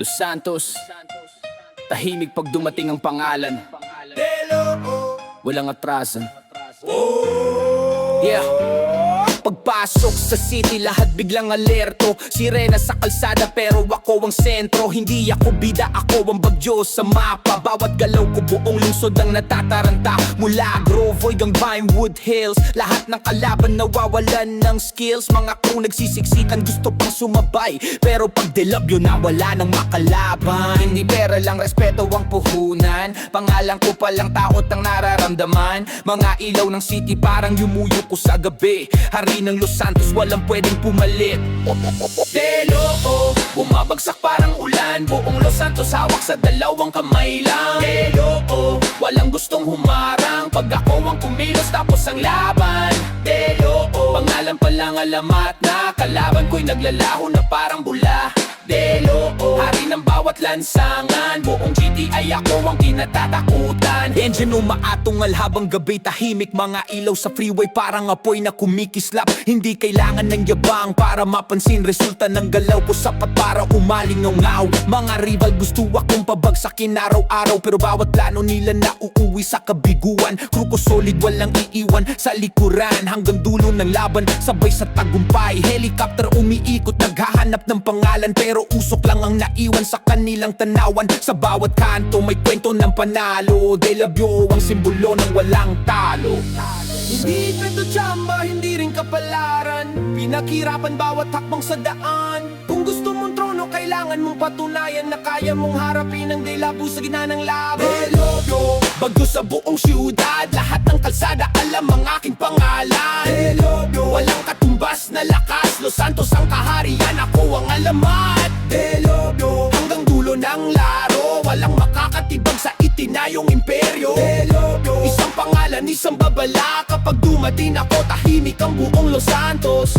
Los Santos, tahimik pag dumating ang pangalan. Walang atrasan. Yeah. Pagpasok sa city, lahat biglang alerto. Sirena sa kalsada pero ako ang sentro. Hindi ako bida, ako ang bagyo sa mapa. Bawat galaw ko buong lungsod ang natataranta. Mula Grove hanggang Vinewood Hills, lahat ng kalaban nawawalan ng skills. Mga crew nagsisiksikan, gusto pang sumabay, pero pag delabyo nawala ng makalaban. Hindi pera lang, respeto ang puhunan. Pangalan ko palang taot ang nararamdaman. Mga ilaw ng city parang yumuyuko sa gabi. Hari ng Los Santos, walang pwedeng pumalit. Delo, bumabagsak parang ulan. Buong Los Santos hawak sa dalawang kamay lang. Delo, walang gustong humarang. Pag ako ang kumilos tapos ang laban. Delo, pangalan pa lang alamat na. Kalaban ko'y naglalaho na parang bula. Delo, hari ng bawat lansangan. Buong GTI ako ang kinatatakutan. Engine umaatungal habang gabi tahimik. Mga ilaw sa freeway parang apoy na kumikislap. Hindi kailangan ng yabang para mapansin. Resulta ng galaw ko sapat para umalingaw. Mga rival gusto akong pabagsakin araw-araw, pero bawat plano nila na uuwi sa kabiguan. Crew ko solid, walang iiwan sa likuran. Hanggang dulo ng laban, sabay sa tagumpay. Helicopter umiikot, naghahanap ng pangalan, pero usok lang ang naiwan sa kanilang tanawan. Sa bawat kanto may kwento ng panalo. Delabyo ang simbolo ng walang talo. Hindi kwento tsamba, hindi rin kapalaran. Pinaghirapan bawat hakbang sa daan. Kung gusto mong trono, kailangan mong patunayan na kaya mong harapin ang delabo sa gitna ng laban. Delabyo, bago sa buong siyudad, lahat ng kalsada alam ang aking pangalan. Delabyo, walang katumbas na lakas. Los Santos ang kaharian, ako ang alamat. Delabyo, hanggang dulo ng laro, walang makakatibag sa itinayong imperyo. Delabyo, isang pangalan, isang babala. Kapag dumating ako, tahimik ang buong Los Santos.